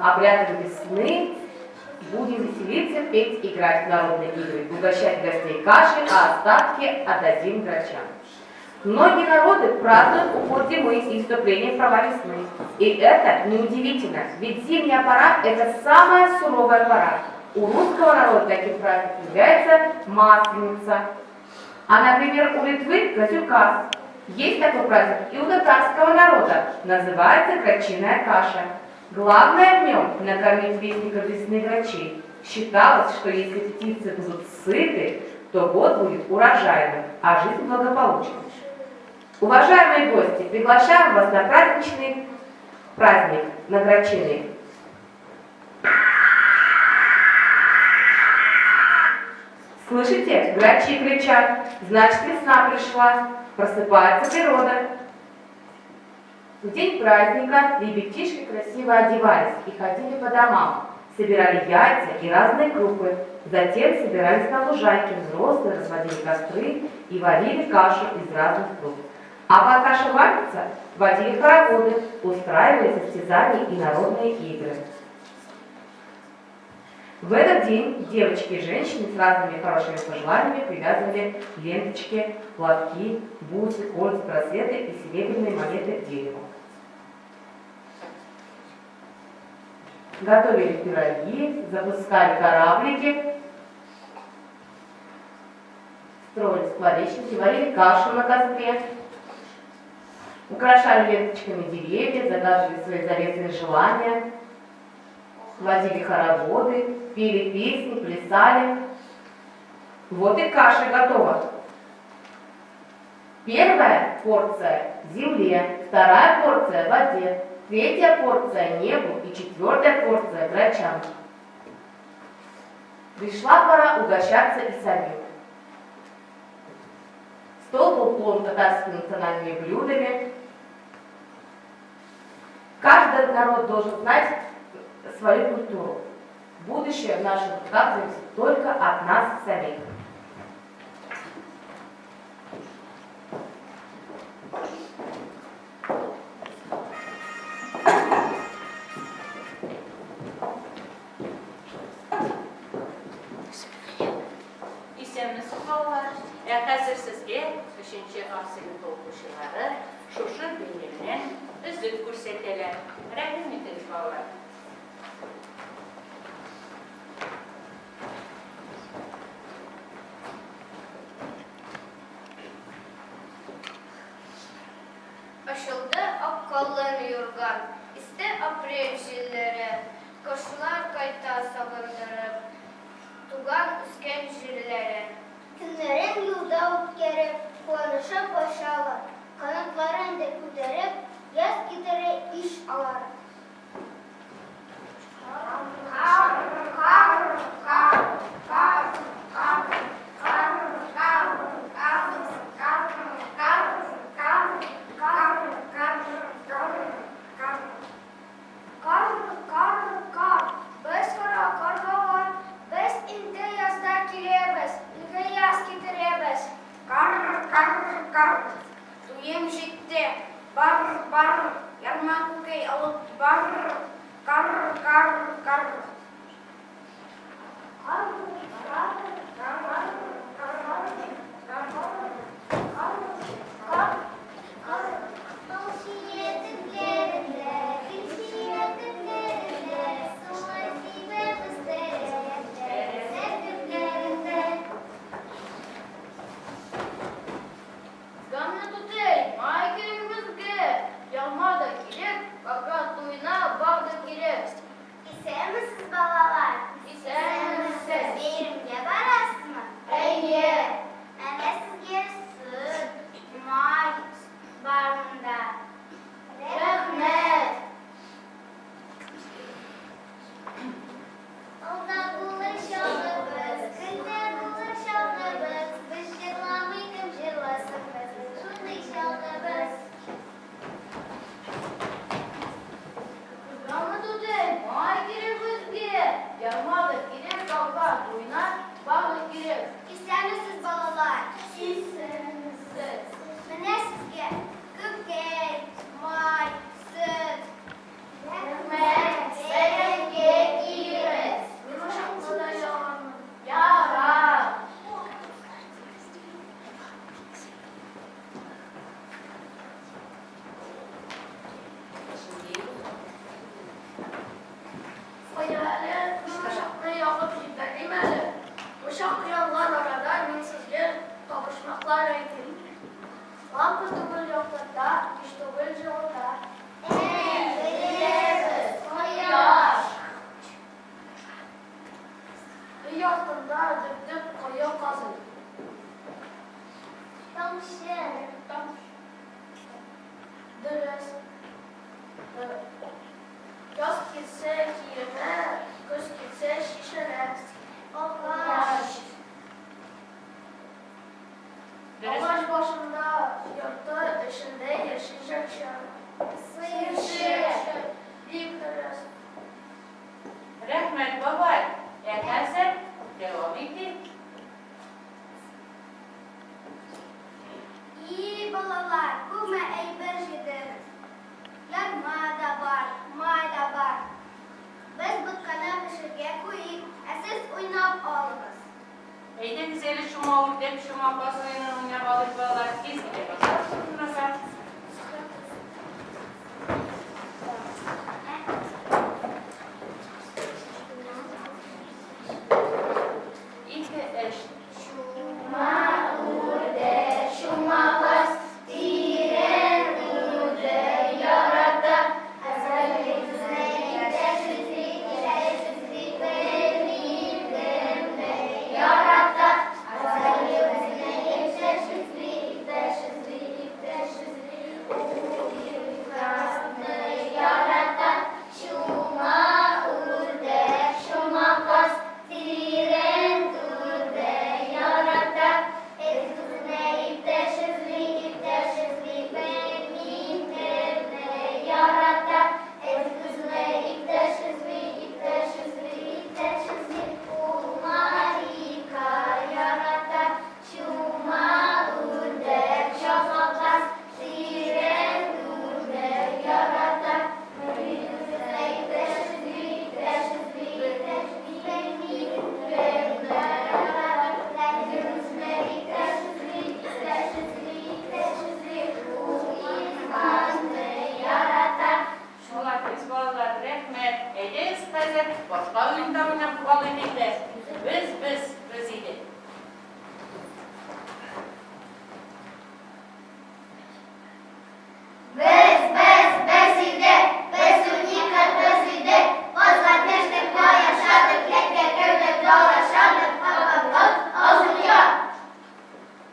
Обрядом весны будем веселиться, петь, играть в народные игры, угощать гостей кашей, а остатки отдадим грачам. Многие народы празднуют уход зимы и вступление в права весны. И это неудивительно, ведь зимняя пора – это самая суровая пора. У русского народа таким праздником является Масленица. А, например, у Литвы – Козюкас. Есть такой праздник и у татарского народа, называется грачиная каша. Главное в нем – накормить вестников весны грачей. Считалось, что если птицы будут сыты, то год будет урожайным, а жизнь благополучной. Уважаемые гости, приглашаем вас на праздничный праздник, на грачиный. Слышите? Грачи кричат, значит, весна пришла, просыпается природа. В день праздника ребятишки красиво одевались и ходили по домам, собирали яйца и разные крупы. Затем собирались на лужайке, взрослые разводили костры и варили кашу из разных круп. А пока каша варится, водили хороводы, устраивали состязания и народные игры. В этот день девочки и женщины с разными хорошими пожеланиями привязывали ленточки, платки, бусы, кольца, браслеты и серебряные монеты к дереву. Готовили пироги, запускали кораблики, строили скворечники, варили кашу на костре, украшали ленточками деревья, загадывали свои заветные желания, водили хороводы, пели песни, плясали. Вот и каша готова. Первая порция – земле, вторая порция – воде, третья порция – небу и четвертая порция – грачам. Пришла пора угощаться и самим. Стол был полон татарскими национальными блюдами. Каждый народ должен знать свою культуру. Будущее в нашем государстве зависит только от нас самих. İsəminiz xallar, həzir sizə 5-ci asırın toxuşuları Şuşa gününün üzük kürsətələr. Rəhim edin xallar. Açıldı ak kolları yorgan, iste aprel jilleri, koşular kayta savundırıp, tugan üsken jilleri. Günlerin yılda utkerip, kullanışa başalar, kanatların da küterip, yaz gidere iş alar. Tuyum jitti, bar, yarman kukey alıp bar, kar. İstemezsiniz balalar. İstemezsiniz. Yerimde barası mı? Eye. Siz gerisi may barında. Rahmet. Onda bulaşalımız, kızda bulaşalımız, biz jırlamaydım jırlasımız, şundayşalımız. Gama tuday, may giribizge, астында дөп-дөп қою қазы. Тамшы. Дұрыс. Yaz келсе киімі, күз келсе шишелі. Ағаш. Ағаш башында йорты ішінде yeşil жакшар. Сыйшы. Бик дұрыс. Рәхмәт, бабай. Әкәсәр, devam etti. İyi balalar, күмә әйбер җиде. Ярма да бар, май да бар. Без ботканы пешергә куйыйк, ә сез уйнап алыгыз. Әйдәгез әле шума үрдәп, шума басыйнын уйнап алып балалар тиз китә башлар. İki eş. Шума үрдә, шума бас, тирән үрдә ярата. Biz idi.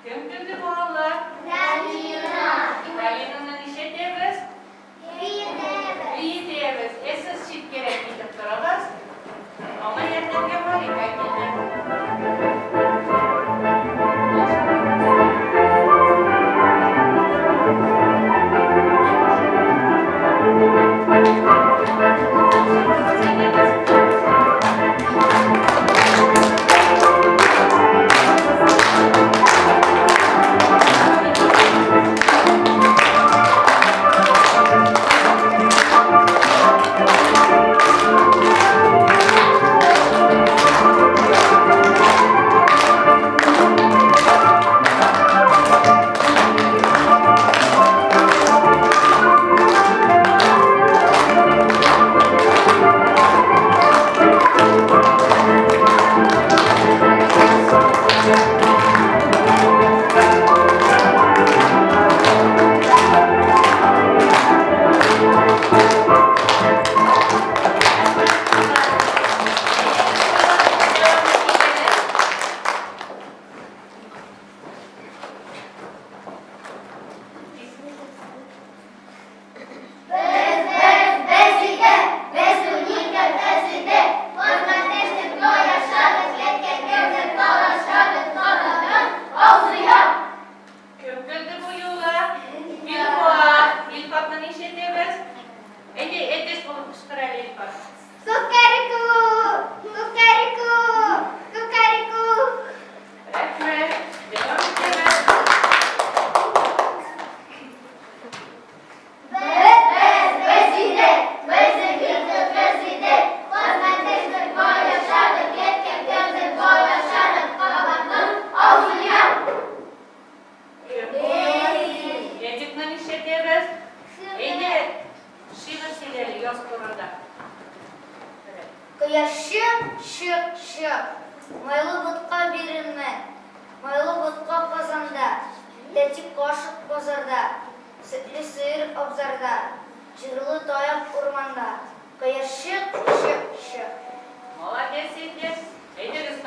Kim güldü bu Allah? Galina'nın işe devriz. İyi devriz. Esas çift gerek gidip durabız. Ama yerden var ya. Майлы бутка биренме, майлы бутка казанда, тәти кашык базарда, сөтле сыйыр абзарда, җырлы таяк урманда, кыяшык шык шык. Молодец, Эдис. Эдис,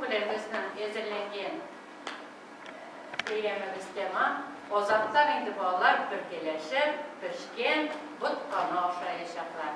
bilen bizden ezilengen eylemi istema, o zatlar indi bağlar birgeleşip, pişken, but kana oşa yaşaklar.